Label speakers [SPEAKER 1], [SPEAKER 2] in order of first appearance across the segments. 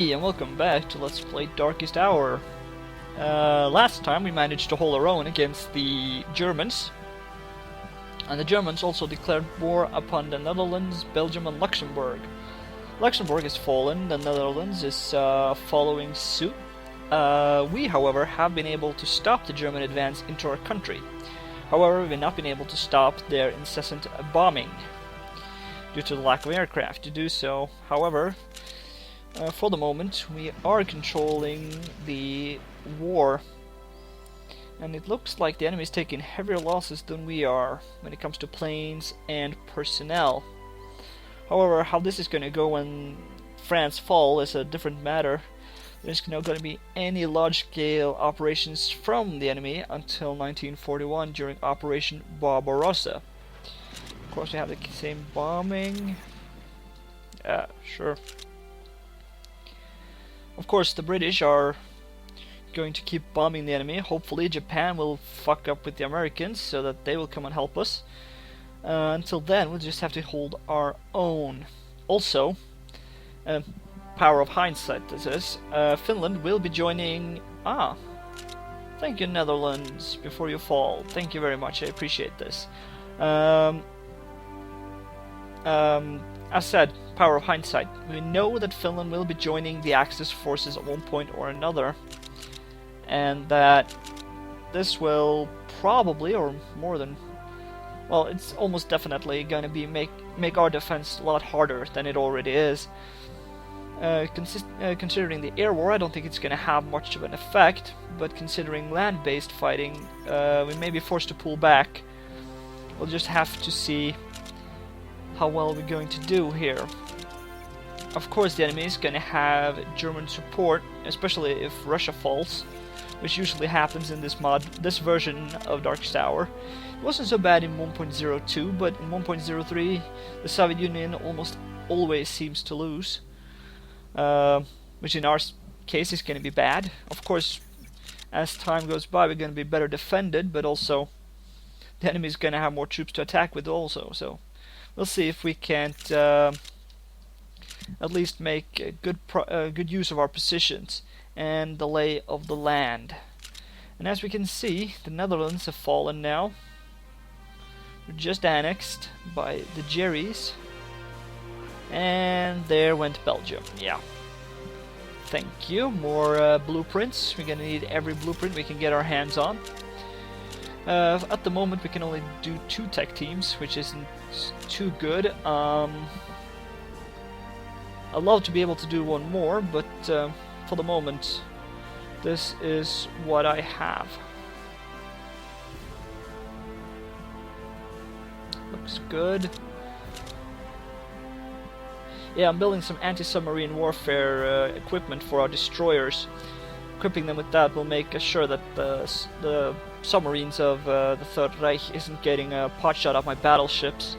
[SPEAKER 1] Hey, and welcome back to Let's Play Darkest Hour. Last time we managed to hold our own against the Germans, and the Germans also declared war upon the Netherlands, Belgium and Luxembourg. Luxembourg has fallen, the Netherlands is following suit. We, however, have been able to stop the German advance into our country. However, we've not been able to stop their incessant bombing, due to the lack of aircraft to do so. However, for the moment, we are controlling the war, and it looks like the enemy is taking heavier losses than we are when it comes to planes and personnel. However, how this is going to go when France fall is a different matter. There's not going to be any large-scale operations from the enemy until 1941 during Operation Barbarossa. Of course, we have the same bombing. Sure. Of course, the British are going to keep bombing the enemy. Hopefully Japan will fuck up with the Americans so that they will come and help us. Until then, we'll just have to hold our own. Also, power of hindsight, this is, Finland will be joining... thank you, Netherlands, before you fall. Thank you very much, I appreciate this. As said, power of hindsight. We know that Finland will be joining the Axis forces at one point or another, and that this will probably, or more than, well, it's almost definitely going to be make our defense a lot harder than it already is. Considering the air war, I don't think it's going to have much of an effect, but considering land-based fighting, we may be forced to pull back. We'll just have to see how well we're going to do here. Of course, the enemy is going to have German support, especially if Russia falls, which usually happens in this version of Darkest Hour. It wasn't so bad in 1.02, but in 1.03 the Soviet Union almost always seems to lose, which in our case is going to be bad. Of course, as time goes by, we're going to be better defended, but also the enemy is going to have more troops to attack with also, so we'll see if we can't at least make good use of our positions and the lay of the land. And as we can see, the Netherlands have fallen now. We're just annexed by the Jerrys. And there went Belgium. Yeah. Thank you. More blueprints. We're gonna need every blueprint we can get our hands on. At the moment we can only do 2 tech teams, which isn't too good. I'd love to be able to do one more, but for the moment this is what I have. Looks good. Yeah, I'm building some anti-submarine warfare equipment for our destroyers. Equipping them with that will make sure that the submarines of the Third Reich isn't getting pot shot at my battleships.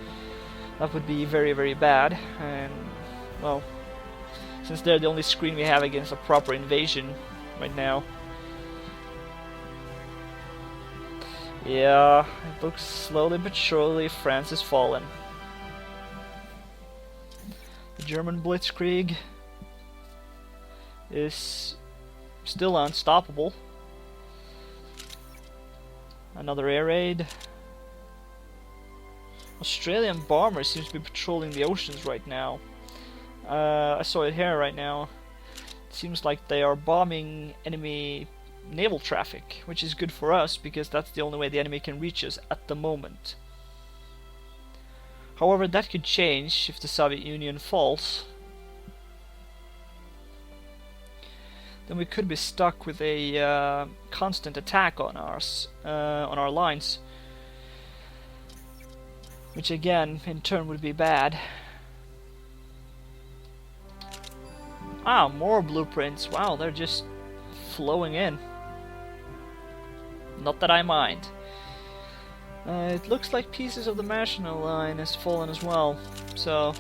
[SPEAKER 1] That would be very, very bad. And, well, since they're the only screen we have against a proper invasion right now. Yeah, it looks slowly but surely France is fallen. The German blitzkrieg is still unstoppable. Another air raid. Australian bombers seems to be patrolling the oceans right now. I saw it here right now. It seems like they are bombing enemy naval traffic, which is good for us because that's the only way the enemy can reach us at the moment. However, that could change if the Soviet Union falls. Then we could be stuck with a constant attack on our lines, which again in turn would be bad. More blueprints. Wow, they're just flowing in. Not that I mind. It looks like pieces of the Maginot Line has fallen as well. So,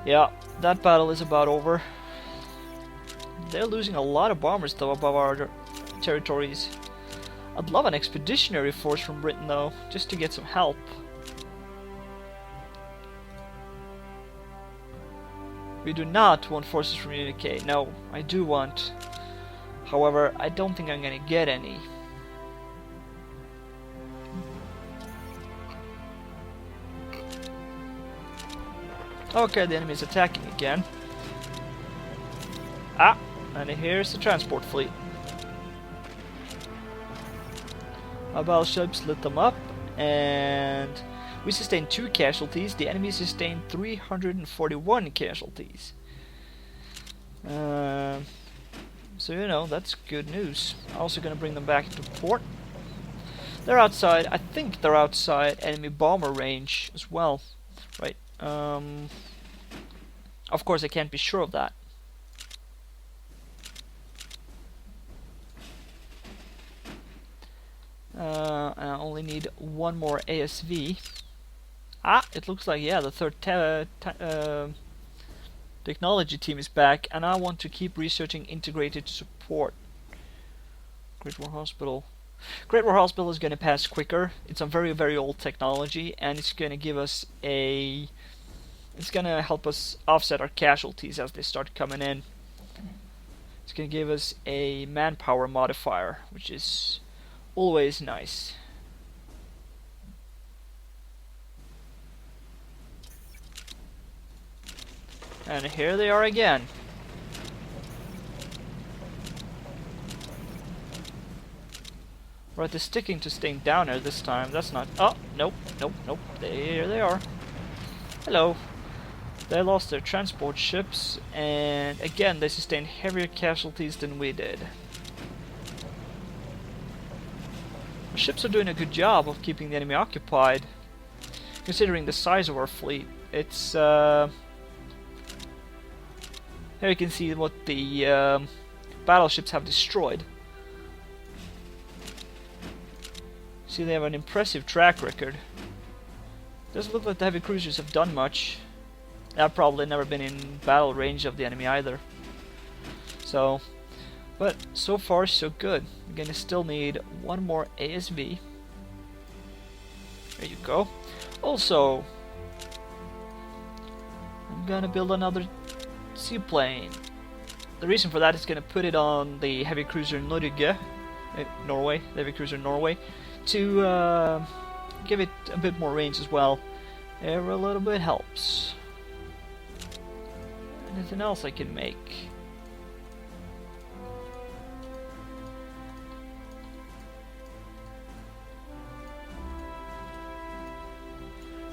[SPEAKER 1] yeah, that battle is about over. They're losing a lot of bombers though above our territories. I'd love an expeditionary force from Britain though, just to get some help. We do not want forces from UK. No, I do want. However, I don't think I'm gonna get any. Okay, the enemy is attacking again. Ah, and here's the transport fleet. Our battleships lit them up, and we sustained 2 casualties. The enemy sustained 341 casualties. So you know, that's good news. Also gonna bring them back into port. They're outside. I think they're outside enemy bomber range as well, right? Of course, I can't be sure of that. I only need 1 more ASV. Ah, it looks like, yeah, the third technology team is back, and I want to keep researching integrated support. Great War Hospital. Great War Hospital is going to pass quicker. It's a very, very old technology, and it's going to give us a... It's going to help us offset our casualties as they start coming in. It's going to give us a manpower modifier, which is always nice. And here they are again. Right, they're sticking to staying down there this time. That's not... Oh, nope, nope, nope. There they are. Hello. They lost their transport ships, and again they sustained heavier casualties than we did. Our ships are doing a good job of keeping the enemy occupied, considering the size of our fleet. It's here you can see what the battleships have destroyed. See, they have an impressive track record. Doesn't look like the heavy cruisers have done much. I've probably never been in battle range of the enemy either. So, but so far so good. We're gonna still need 1 more ASV. There you go. Also, I'm gonna build another seaplane. The reason for that is gonna put it on the heavy cruiser Norge, Norway, the heavy cruiser Norway, to give it a bit more range as well. Every little bit helps. Anything else I can make?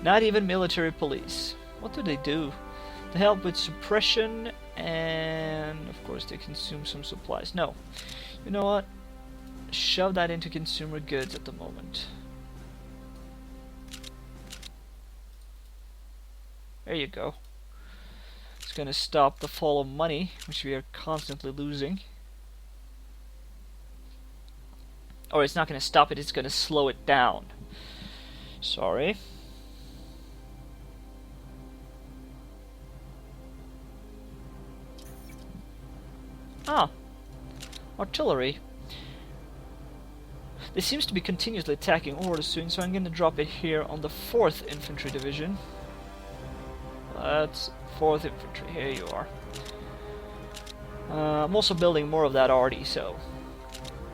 [SPEAKER 1] Not even military police. What do they do? They help with suppression, and of course they consume some supplies. No. You know what? Shove that into consumer goods at the moment. There you go. It's gonna stop the fall of money, which we are constantly losing. Or it's not gonna stop it, it's gonna slow it down. Sorry. Ah, artillery. They seems to be continuously attacking over soon, so I'm gonna drop it here on the 4th Infantry Division. That's 4th Infantry, here you are. I'm also building more of that already, so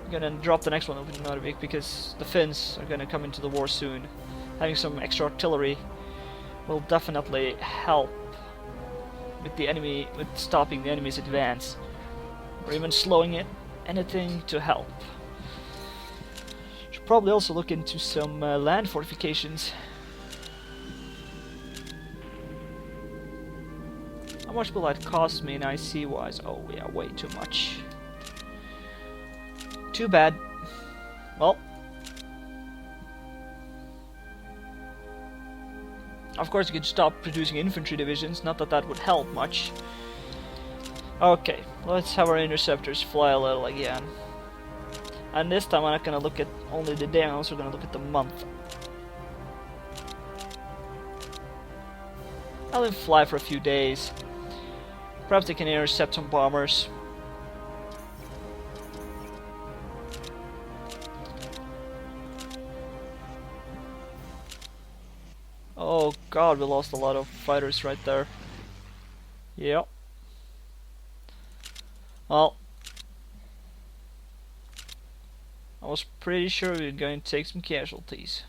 [SPEAKER 1] I'm gonna drop the next one over to Narvik because the Finns are gonna come into the war soon. Having some extra artillery will definitely help with the enemy, with stopping the enemy's advance, or even slowing it. Anything to help. Should probably also look into some land fortifications. How much will that cost me in IC wise? Oh yeah, way too much. Too bad. Well, of course you could stop producing infantry divisions, not that that would help much. Okay, let's have our interceptors fly a little again. And this time I'm not gonna look at only the day, I'm also gonna look at the month. I'll let them fly for a few days. Perhaps they can intercept some bombers. Oh god, we lost a lot of fighters right there. Yep. Well, I was pretty sure we were going to take some casualties.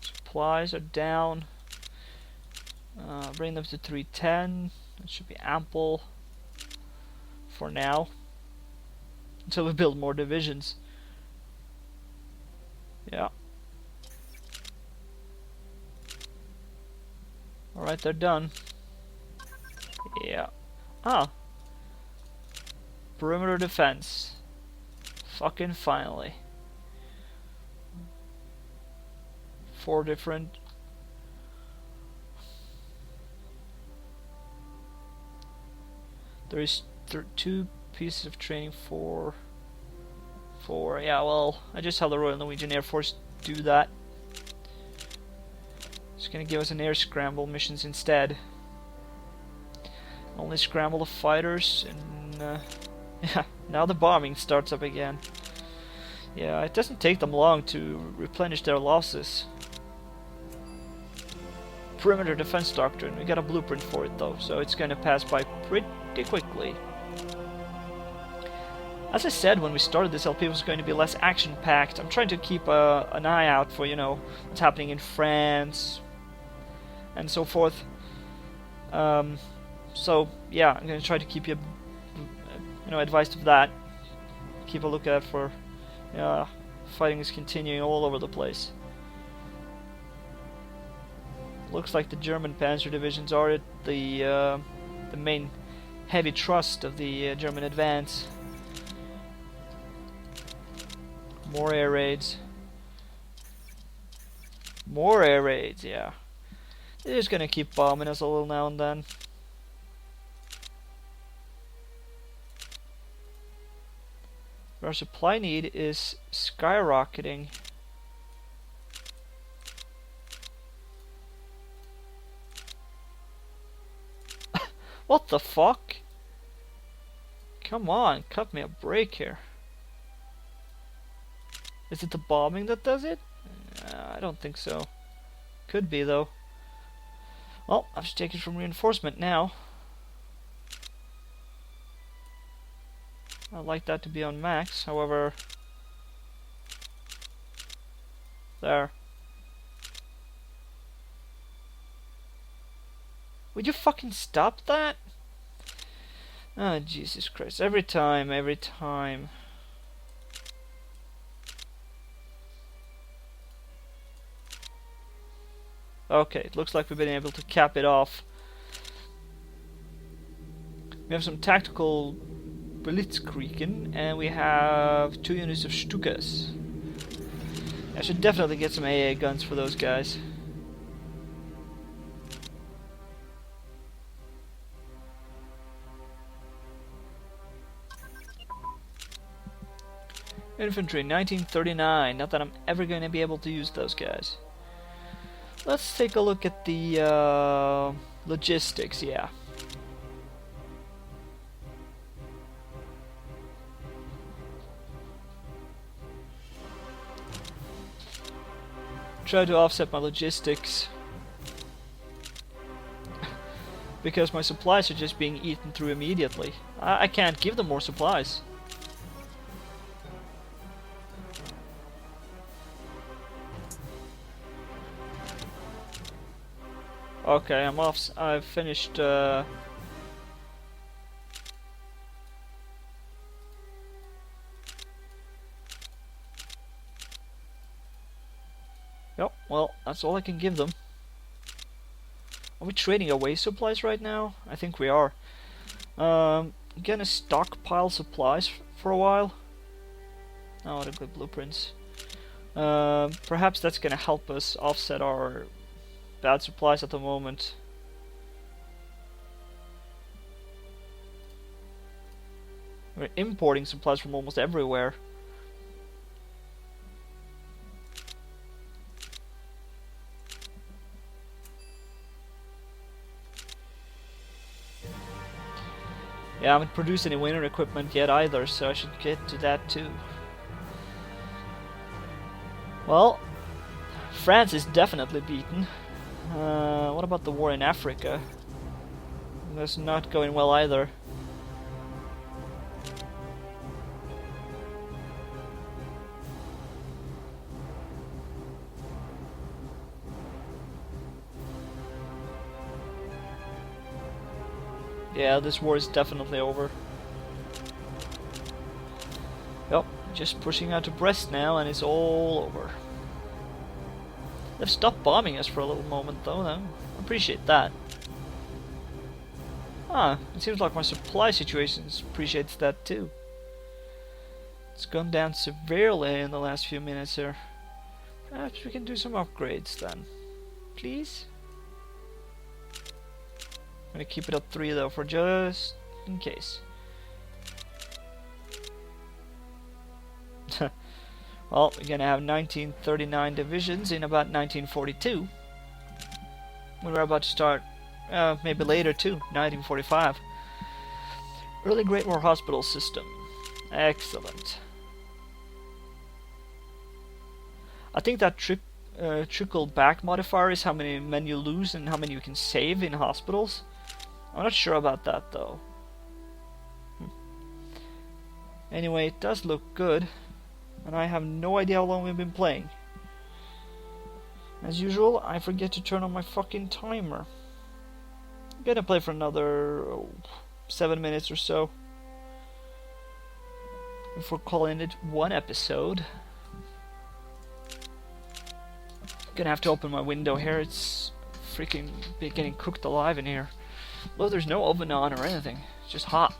[SPEAKER 1] Supplies are down. Bring them to 310. That should be ample for now. Until we build more divisions. Yeah. Alright, they're done. Yeah. Ah. Perimeter defense. Fucking finally. 4 different. There is 2 pieces of training for. Yeah, well, I just have the Royal Norwegian Air Force do that. It's gonna give us an air scramble missions instead. Only scramble the fighters, and yeah, now the bombing starts up again. Yeah, it doesn't take them long to replenish their losses. Perimeter defense doctrine, we got a blueprint for it though, so it's gonna pass by pretty quickly. As I said when we started this LP, it was going to be less action-packed. I'm trying to keep an eye out for, you know, what's happening in France and so forth. So yeah, I'm going to try to keep you, advised of that. Keep a look out for, fighting is continuing all over the place. Looks like the German panzer divisions are at the main heavy thrust of the German advance. More air raids. More air raids, yeah. They're just gonna keep bombing us a little now and then. Our supply need is skyrocketing. What the fuck? Come on, cut me a break here. Is it the bombing that does it? I don't think so. Could be though. Well, I have to take it from reinforcement now. I'd like that to be on max, however... There. Would you fucking stop that? Oh, Jesus Christ. Every time. Okay, it looks like we've been able to cap it off. We have some tactical Blitzkriegen, and we have 2 units of Stukas. I should definitely get some AA guns for those guys. Infantry, 1939. Not that I'm ever going to be able to use those guys. Let's take a look at the logistics, yeah. Try to offset my logistics. Because my supplies are just being eaten through immediately. I can't give them more supplies. Okay, I'm off. I've finished. Yep, well, that's all I can give them. Are we trading away supplies right now? I think we are. Gonna stockpile supplies for a while. Oh, what a good blueprints. Perhaps that's gonna help us offset our bad supplies at the moment. We're importing supplies from almost everywhere. Yeah, I haven't produced any winter equipment yet either, so I should get to that too. Well, France is definitely beaten. What about the war in Africa? That's not going well either. Yeah, this war is definitely over. Yep, just pushing out to Brest now and it's all over. They've stopped bombing us for a little moment though. I appreciate that. Ah, it seems like my supply situation appreciates that too. It's gone down severely in the last few minutes here. Perhaps we can do some upgrades then. Please? I'm gonna keep it up 3 though, for just in case. Well, we're gonna have 1939 divisions in about 1942. We're about to start, maybe later too, 1945. Early Great War Hospital System. Excellent. I think that trickle back modifier is how many men you lose and how many you can save in hospitals. I'm not sure about that though. Anyway, it does look good, and I have no idea how long we've been playing. As usual, I forget to turn on my fucking timer. I'm gonna play for another 7 minutes or so before calling it one episode. Gonna have to open my window here. It's freaking getting cooked alive in here. Well, there's no oven on or anything. It's just hot.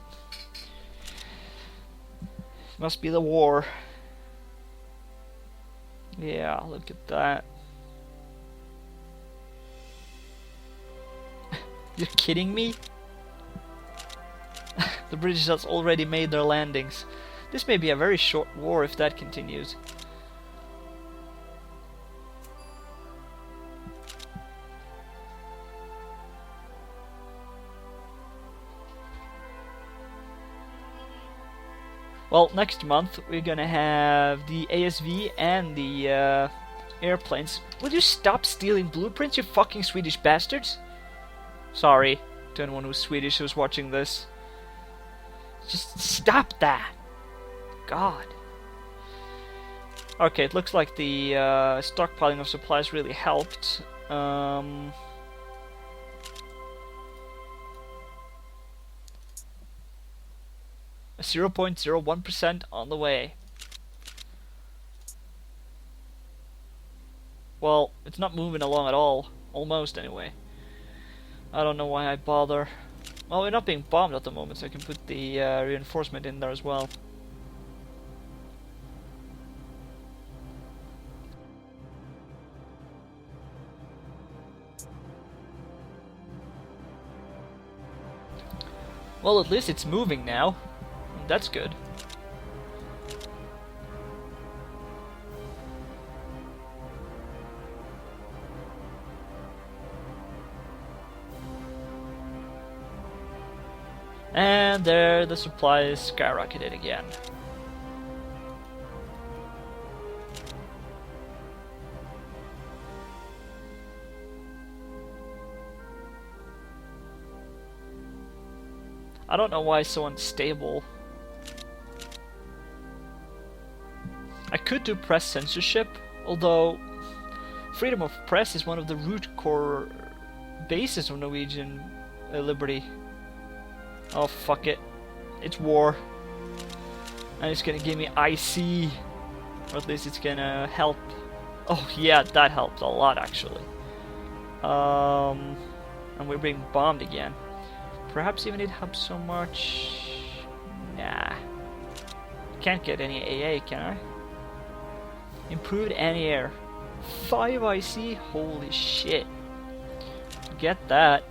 [SPEAKER 1] Must be the war. Yeah, look at that. You're kidding me? The British has already made their landings. This may be a very short war if that continues. Well, next month we're gonna have the ASV and the airplanes. Will you stop stealing blueprints, you fucking Swedish bastards? Sorry to anyone who's Swedish who's watching this. Just stop that! God. Okay, it looks like the stockpiling of supplies really helped. A 0.01% on the way. Well, it's not moving along at all. Almost, anyway. I don't know why I bother. Well, we're not being bombed at the moment, so I can put the reinforcement in there as well. Well, at least it's moving now. That's good. And there the supplies skyrocketed again. I don't know why it's so unstable. I could do press censorship, although freedom of press is one of the root core bases of Norwegian liberty. Oh, fuck it. It's war. And it's gonna give me IC. Or at least it's gonna help. Oh yeah, that helped a lot actually. And we're being bombed again. Perhaps even it helps so much. Nah. Can't get any AA, can I? Improved anti-air. 5 IC? Holy shit. Get that.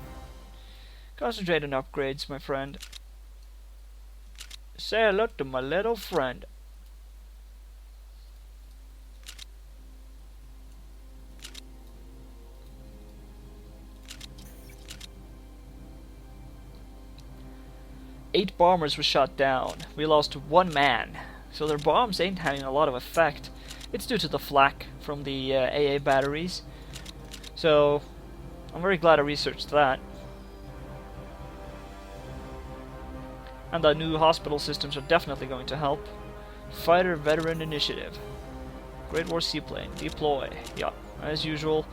[SPEAKER 1] Concentrate on upgrades, my friend. Say hello to my little friend. Eight bombers were shot down. We lost 1 man. So their bombs ain't having a lot of effect. It's due to the flak from the AA batteries. So I'm very glad I researched that. And the new hospital systems are definitely going to help. Fighter Veteran Initiative. Great War Seaplane. Deploy. Yeah, as usual.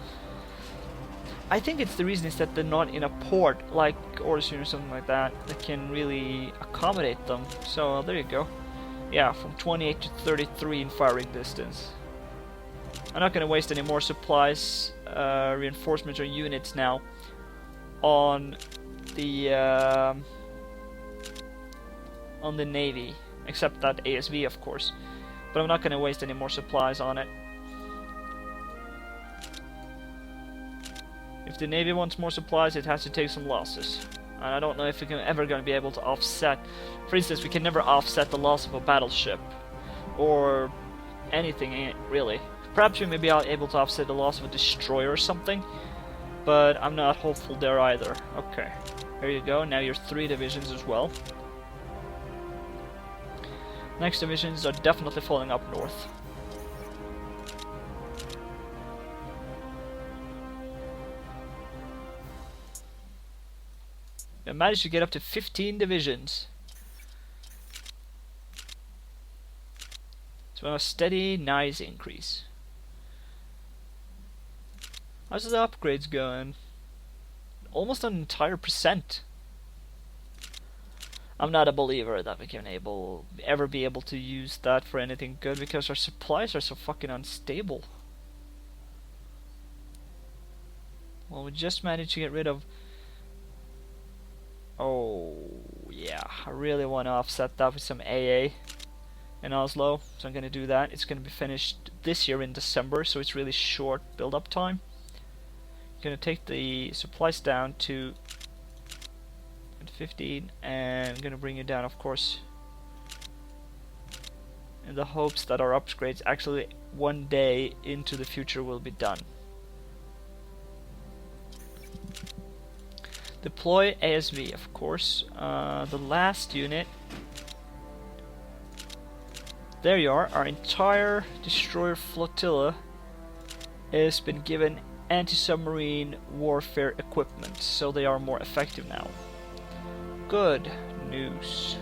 [SPEAKER 1] I think it's the reason is that they're not in a port like Orsyn or something like that can really accommodate them. So there you go. Yeah, from 28 to 33 in firing distance. I'm not going to waste any more supplies, reinforcements or units now on the Navy, except that ASV of course. But I'm not going to waste any more supplies on it. If the Navy wants more supplies, it has to take some losses. And I don't know if we're ever going to be able to offset. For instance, we can never offset the loss of a battleship. Or anything, really. Perhaps we may be able to offset the loss of a destroyer or something. But I'm not hopeful there either. Okay, here you go. Now you're 3 divisions as well. Next divisions are definitely falling up north. I managed to get up to 15 divisions. So a steady, nice increase. How's the upgrades going? Almost an entire %. I'm not a believer that we can ever be able to use that for anything good because our supplies are so fucking unstable. Well, we just managed to get rid of... Oh, yeah, I really want to offset that with some AA in Oslo, so I'm going to do that. It's going to be finished this year in December, so it's really short build-up time. I'm going to take the supplies down to 15, and I'm going to bring it down, of course, in the hopes that our upgrades actually one day into the future will be done. Deploy ASV, of course. The last unit. There you are. Our entire destroyer flotilla has been given anti-submarine warfare equipment, so they are more effective now. Good news.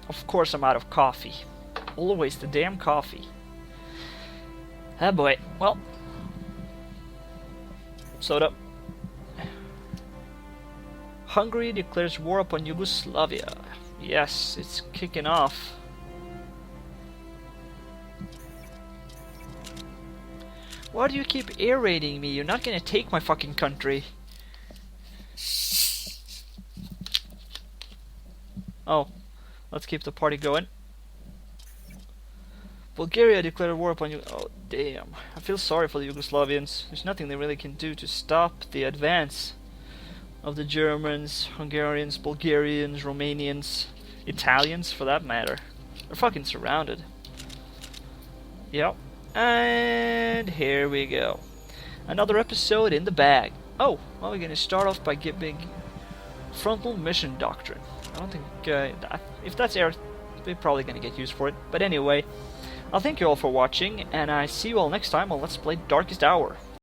[SPEAKER 1] Of course I'm out of coffee. Always the damn coffee. Ah boy. Well. Soda. Hungary declares war upon Yugoslavia. Yes, it's kicking off. Why do you keep air raiding me? You're not gonna take my fucking country. Oh. Let's keep the party going. Bulgaria declared war upon you. Oh, damn. I feel sorry for the Yugoslavians. There's nothing they really can do to stop the advance of the Germans, Hungarians, Bulgarians, Romanians, Italians, for that matter. They're fucking surrounded. Yep. And here we go. Another episode in the bag. Oh, well, we're gonna start off by giving frontal mission doctrine. I don't think, if that's air, we're probably going to get used for it. But anyway, I'll thank you all for watching, and I see you all next time on Let's Play Darkest Hour.